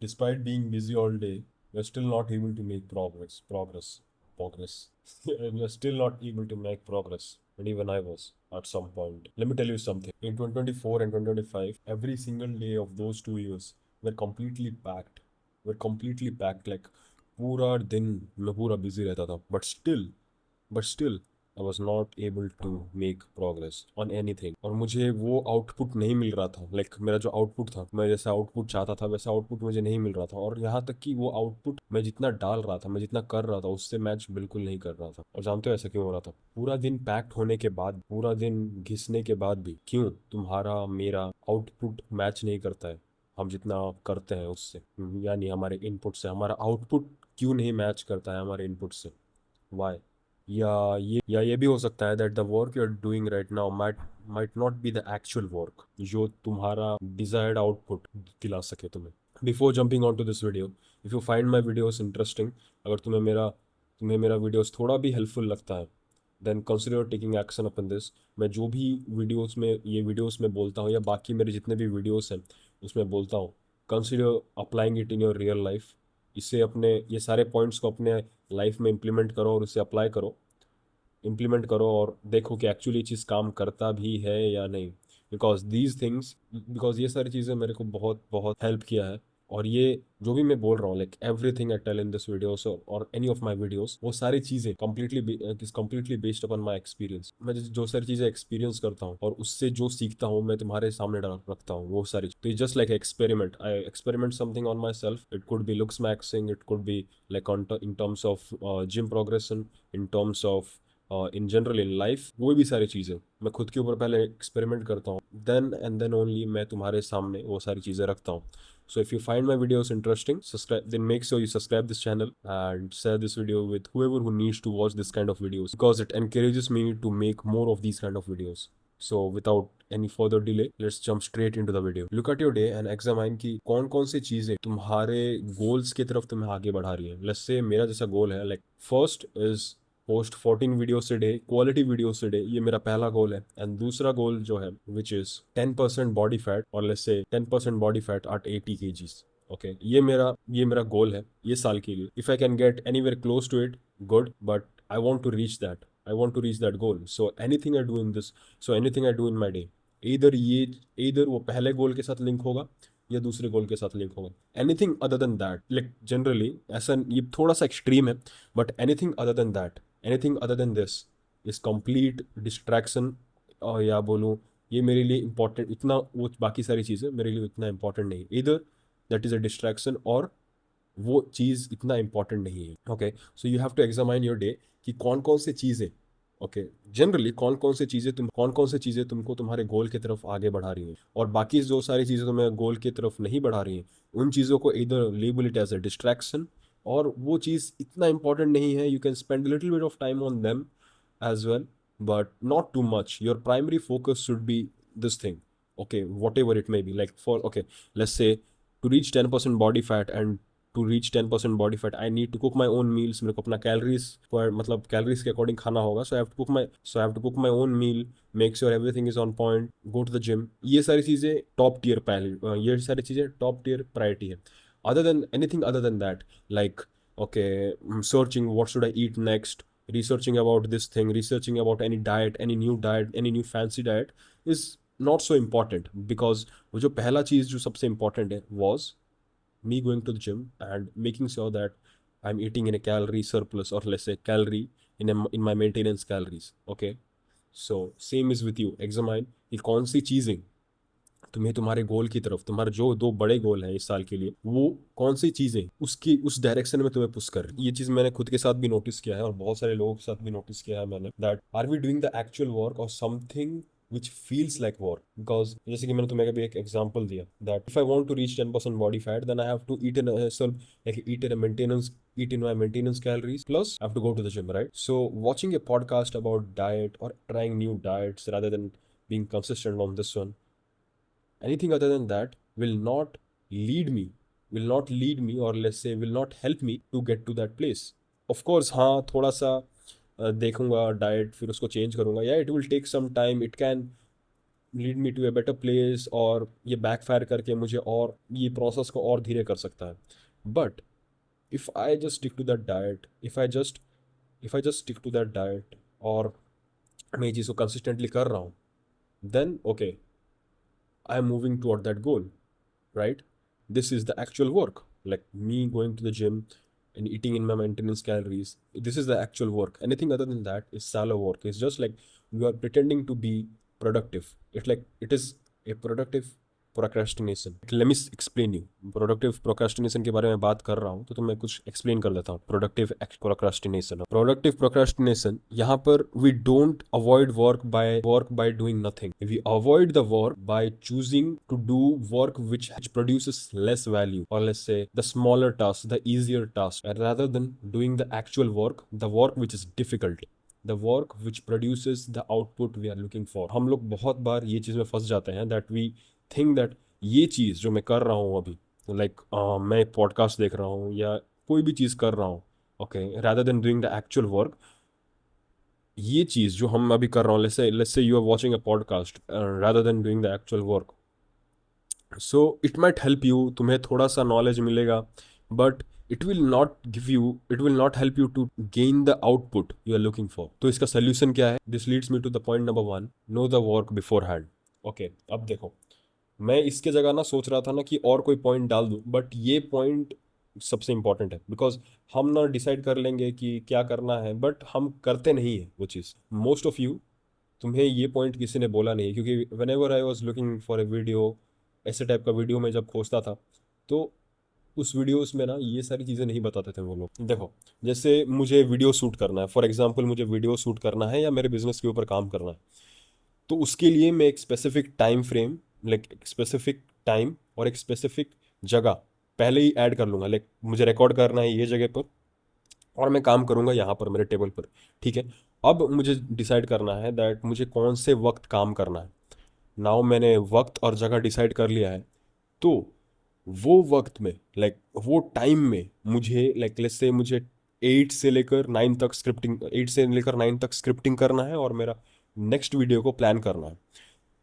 Despite being busy all day, we're still not able to make progress. We're still not able to make progress. And even I was at some point. Let me tell you something. In 2024 and 2025, every single day of those 2 years were completely packed. Were completely packed. Like पूरा दिन मैं पूरा busy रहता था. But still, I was not able to make progress on anything. और मुझे वो output नहीं मिल रहा था. मेरा जो आउटपुट था, मैं जैसा आउटपुट चाहता था वैसा आउटपुट मुझे नहीं मिल रहा था. और यहाँ तक कि वो आउटपुट मैं जितना डाल रहा था, मैं जितना कर रहा था, उससे मैच बिल्कुल नहीं कर रहा था. और जानते हो ऐसा क्यों हो रहा था? पूरा दिन पैक्ड होने के बाद, पूरा दिन घिसने के बाद भी क्यों तुम्हारा मेरा आउटपुट मैच नहीं करता है हम जितना करते हैं उससे, यानी हमारे इनपुट से हमारा आउटपुट क्यों नहीं मैच करता है हमारे इनपुट से? वाई? या ये भी हो सकता है that the work you are doing right now might not be the actual work जो तुम्हारा डिजायर्ड आउटपुट दिला सके तुम्हें. Before jumping on to this video, if you find my videos interesting, अगर तुम्हें मेरा वीडियोस थोड़ा भी हेल्पफुल लगता है, then consider taking action upon this. मैं जो भी वीडियोस में बोलता हूँ या बाकी मेरे जितने भी वीडियोस हैं उसमें बोलता हूँ, consider applying it in your real life. इससे अपने ये सारे पॉइंट्स को अपने लाइफ में इम्प्लीमेंट करो और उसे अप्लाई करो, इम्प्लीमेंट करो और देखो कि एक्चुअली चीज़ काम करता भी है या नहीं. बिकॉज ये सारी चीज़ें मेरे को बहुत बहुत हेल्प किया है. और ये जो भी मैं बोल रहा हूँ, like everything I tell in this videos और एनी ऑफ माय वीडियोस, वो सारी चीज़ें completely based upon my experience. मैं जो सारी चीज़ें एक्सपीरियंस करता हूँ और उससे जो सीखता हूँ मैं तुम्हारे सामने रखता हूँ वो सारी. तो just like experiment, I experiment something on my self. It could be looks maxing, it could be like in terms of gym progression, in terms of in general in life. वो भी सारी चीज़ें मैं खुद के ऊपर पहले एक्सपेरिमेंट करता हूँ, देन ओनली मैं तुम्हारे सामने वो सारी चीज़ें रखता हूँ. So if you find my videos interesting, then make sure you subscribe this channel and share this video with whoever who needs to watch this kind of videos, because it encourages me to make more of these kind of videos. So without any further delay, let's jump straight into the video. Look at your day and examine कि कौन कौन सी चीज़ें तुम्हारे goals की तरफ तुम्हें आगे बढ़ा रही है. Let's say मेरा जैसा goal है, like first is post 14 videos a day, quality videos a day. ये मेरा पहला गोल है. एंड दूसरा गोल जो है विच इज 10% बॉडी फैट, और let's say 10% body fat at 80 kgs. Okay, ये मेरा गोल है ये साल के लिए. If I can get anywhere close to it, good, but I want to reach that. I want to reach that goal. So anything I do in my day, इधर वो पहले गोल के साथ लिंक होगा या दूसरे गोल के साथ लिंक होगा. Anything other than that, like generally ऐसा, ये थोड़ा सा एक्सट्रीम है, but anything other than that, anything other then this is complete distraction. और या बोलूँ, ये मेरे लिए इंपॉर्टेंट इतना, वो बाकी सारी चीज़ें मेरे लिए इतना इंपॉर्टेंट नहीं. इधर दैट इज़ अ डिस्ट्रैक्शन और वो चीज़ इतना इंपॉर्टेंट नहीं है. Okay, so you have to examine your day कि कौन कौन से चीज़ें, ओके, जनरली कौन कौन से चीज़ें तुमको तुम्हारे गोल की तरफ आगे बढ़ा रही हैं, और बाकी जो सारी चीज़ें तुम्हें गोल की तरफ नहीं बढ़ा रही हैं, उन चीज़ों को इधर label it as a distraction. और वो चीज़ इतना इंपॉर्टेंट नहीं है, you can spend little bit of time on them as well, but not too much. Your primary focus should be this thing. Okay, whatever it may be, like for, okay, let's say to reach 10% body fat, and to reach 10% body fat I need to cook my own meals. मेरे को अपना calories पर, मतलब calories के according खाना होगा. So I have to cook my own meal, make sure everything is on point, go to the gym. ये सारी चीज़ें टॉप टियर पहले, ये सारी चीज़ें टॉप टियर प्रायोरिटी है. Other than anything other than that, like okay, searching what should I eat next, researching about this thing, researching about any diet, any new fancy diet is not so important, because वो जो पहला चीज़ जो सबसे important है was me going to the gym and making sure that I'm eating in a calorie surplus, or let's say calorie in my maintenance calories. Okay, so same is with you. Examine कि कौन सी चीज़ें तुम्हें तुम्हारे गोल की तरफ, तुम्हारे जो दो बड़े गोल हैं इस साल के लिए, वो कौन सी चीज़ें उसकी उस डायरेक्शन में तुम्हें पुश कर रही हैं. ये चीज़ मैंने खुद के साथ भी नोटिस किया है और बहुत सारे लोगों के साथ भी नोटिस किया है मैंने, that are we doing the actual work और something which feels like work. Because जैसे कि मैंने तुम्हें कभी एक एग्जांपल दिया, that if I want to reach 10% body fat, then I have to eat in a eat in my maintenance calories, plus I have to go to the gym, right? So watching a podcast about diet or trying new diets rather than being consistent on this one, anything other than that will not lead me, or let's say will not help me to get to that place. Of course, हाँ, थोड़ा सा देखूंगा diet, फिर उसको change करूंगा, या it will take some time. It can lead me to a better place, और ये बैकफायर करके मुझे और ये प्रोसेस को और धीरे कर सकता है. But if I just stick to that diet, if I just stick to that diet, और मैं ये चीज़ को कंसिस्टेंटली कर रहा हूँ, then okay, I am moving toward that goal, right? This is the actual work, like me going to the gym and eating in my maintenance calories. This is the actual work. Anything other than that is shallow work. It's just like you are pretending to be productive. It's like it is a productive procrastination. Let me explain you. Productive procrastination के बारे में बात कर रहा हूँ तो मैं कुछ explain कर देता हूँ. Productive procrastination, यहाँ पर we don't avoid work by doing nothing. We avoid the work by choosing to do work which produces less value, or let's say the smaller task, the easier task, rather than doing the actual work, the work which is difficult, the work which produces the output we are looking for. हम लोग बहुत बार ये चीज़ में फंस जाते हैं that we think that ये चीज़ जो मैं कर रहा हूँ अभी, लाइक मैं पॉडकास्ट देख रहा हूँ या कोई भी चीज़ कर रहा हूँ, okay, rather than doing the actual work, ये चीज़ जो हम अभी कर रहा हूँ, let's say you are watching a podcast rather than doing the actual work, so it might help you, तुम्हें थोड़ा सा नॉलेज मिलेगा, but it will not help you to gain the output you are looking for. तो इसका solution क्या है? This leads me to the point number 1, know the work beforehand. Okay, अब देखो, मैं इसके जगह ना सोच रहा था ना कि और कोई पॉइंट डाल दूं, बट ये पॉइंट सबसे इंपॉर्टेंट है, बिकॉज हम ना डिसाइड कर लेंगे कि क्या करना है, बट हम करते नहीं है वो चीज़. मोस्ट ऑफ यू, तुम्हें ये पॉइंट किसी ने बोला नहीं है, क्योंकि when ever I was looking for a video, ऐसे टाइप का वीडियो मैं जब खोजता था, तो उस वीडियोस में ना ये सारी चीज़ें नहीं बताते थे वो लोग. देखो, जैसे मुझे वीडियो शूट करना है, फॉर एग्जांपल मुझे वीडियो शूट करना है या मेरे बिजनेस के ऊपर काम करना है, तो उसके लिए मैं एक स्पेसिफिक टाइम फ्रेम, लाइक एक स्पेसिफिक टाइम और एक स्पेसिफिक जगह पहले ही ऐड कर लूँगा. लाइक मुझे रिकॉर्ड करना है ये जगह पर, और मैं काम करूँगा यहाँ पर मेरे टेबल पर, ठीक है. अब मुझे डिसाइड करना है दैट मुझे कौन से वक्त काम करना है. नाउ मैंने वक्त और जगह डिसाइड कर लिया है, तो वो वक्त में, लाइक वो टाइम में मुझे, लाइक लेट्स से मुझे 8 से लेकर 9 तक स्क्रिप्टिंग करना है, और मेरा नेक्स्ट वीडियो को प्लान करना है.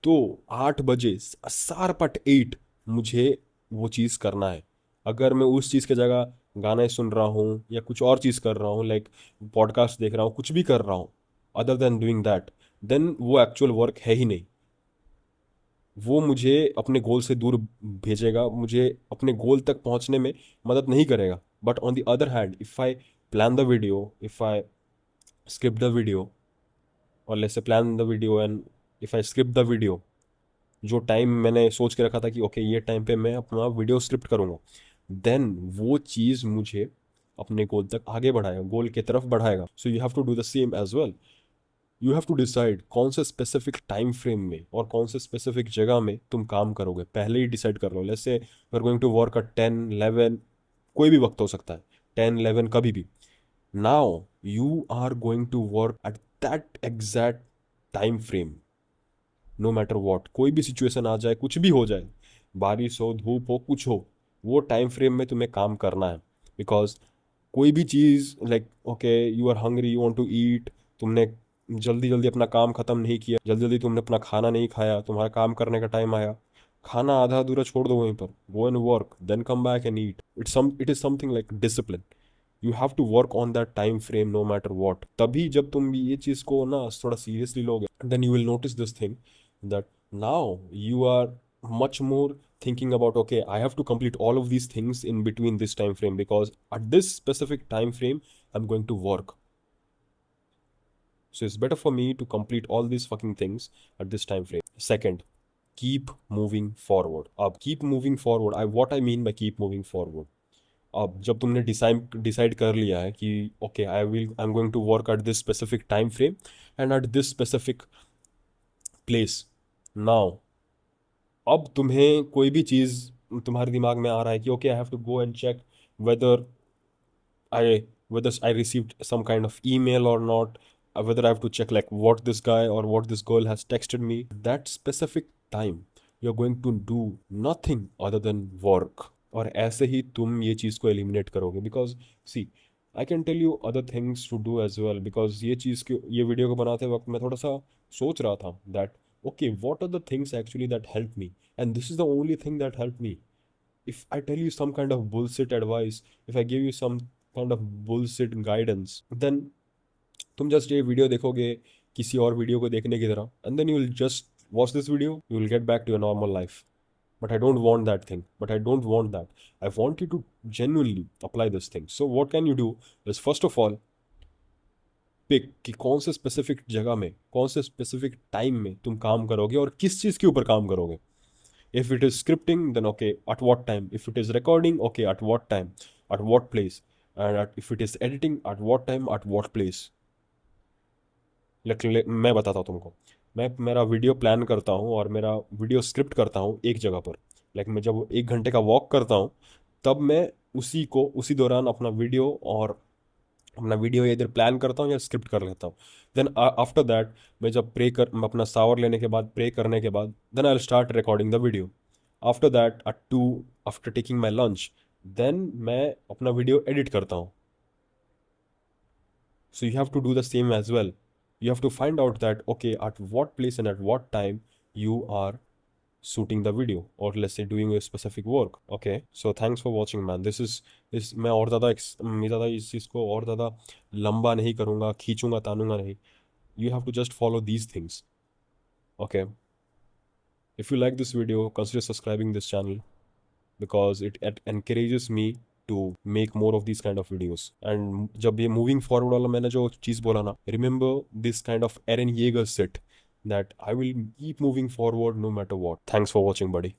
तो 8 बजे शार्प एट 8 मुझे वो चीज़ करना है. अगर मैं उस चीज़ की जगह गाने सुन रहा हूँ या कुछ और चीज़ कर रहा हूँ, लाइक पॉडकास्ट देख रहा हूँ, कुछ भी कर रहा हूँ other than doing that, then वो एक्चुअल वर्क है ही नहीं. वो मुझे अपने गोल से दूर भेजेगा, मुझे अपने गोल तक पहुंचने में मदद नहीं करेगा. But on the other hand, if I plan the video, if I script the video, और let's say plan the video and if I script the video, जो टाइम मैंने सोच के रखा था कि ओके ये टाइम पे मैं अपना वीडियो स्क्रिप्ट करूँगा, देन वो चीज़ मुझे अपने गोल तक आगे बढ़ाएगा, गोल की तरफ बढ़ाएगा. So you have to do the same as well. You have to decide कौन से स्पेसिफिक टाइम फ्रेम में और कौन से स्पेसिफिक जगह में तुम काम करोगे, पहले ही डिसाइड कर लो. Let's say you are going to work at 10, 11, कोई भी वक्त हो सकता है, 10, 11 कभी भी. Now you are going to work at that exact time frame, no matter what, कोई भी सिचुएशन आ जाए, कुछ भी हो जाए, बारिश हो, धूप हो, कुछ हो, वो टाइम फ्रेम में तुम्हें काम करना है. बिकॉज कोई भी चीज़, like okay you are hungry, you want to eat, तुमने जल्दी जल्दी अपना काम ख़त्म नहीं किया, जल्दी जल्दी तुमने अपना खाना नहीं खाया, तुम्हारा काम करने का टाइम आया, खाना आधा अधूरा छोड़ दो वहीं पर, go and work, then come back and eat. It is something like discipline. You have to work on that time frame no matter what. तभी जब तुम ये चीज़ को ना थोड़ा सीरियसली लोगे, then you will notice this thing that now you are much more thinking about, okay, I have to complete all of these things in between this time frame, because at this specific time frame I'm going to work, so it's better for me to complete all these fucking things at this time frame. Second, keep moving forward. अब keep moving forward, what I mean by keep moving forward, अब जब तुमने decide कर लिया है कि okay I am going to work at this specific time frame and at this specific place, now अब तुम्हें कोई भी चीज़ तुम्हारे दिमाग में आ रहा है कि okay I have to go and check whether I whether I received some kind of email or not, whether I have to check like what this guy or what this girl has texted me. That specific time you're going to do nothing other than work. और ऐसे ही तुम ये चीज़ को eliminate करोगे, because see I can tell you other things to do as well, because ये चीज़ के ये वीडियो को बनाते वक्त मैं थोड़ा सा सोच रहा था that okay, what are the things actually that helped me? And this is the only thing that helped me. If I tell you some kind of bullshit advice, if I give you some kind of bullshit guidance, then तुम just ये video देखोगे किसी और video को देखने की तरह, and then you will just watch this video, you will get back to your normal life. But I don't want that thing. But I don't want that. I want you to genuinely apply this thing. So what can you do is, first of all, pick कि कौन से specific जगह में, कौन से specific time में तुम काम करोगे और किस चीज़ के ऊपर काम करोगे. If it is scripting, then okay at what time. If it is recording, okay at what time, at what place. And if it is editing, at what time, at what place. मैं बताता हूँ तुमको. मैं मेरा video plan करता हूँ और मेरा वीडियो स्क्रिप्ट करता हूँ एक जगह पर. लाइक मैं जब 1 घंटे का वॉक करता हूँ, तब मैं उसी दौरान अपना वीडियो इधर प्लान करता हूँ या स्क्रिप्ट कर लेता हूँ. देन आफ्टर दैट, मैं अपना शावर लेने के बाद, प्रे करने के बाद, then I will start recording the video. After that at 2, after taking my lunch, then मैं अपना वीडियो एडिट करता हूँ. So you have to do the same as well. You have to find out that okay, at what place and at what time you are shooting the video, or let's say doing a specific work. Okay, so thanks for watching, man. This मैं और ज़्यादा इस चीज़ को और ज़्यादा लंबा नहीं करूँगा, खींचूंगा तानूंगा नहीं. You have to just follow these things. Okay, if you like this video, consider subscribing this channel, because it encourages me to make more of these kind of videos. And जब ये moving forward वाला मैंने जो चीज़ बोला ना, remember this kind of Eren Yeager set, that I will keep moving forward no matter what. Thanks for watching, buddy.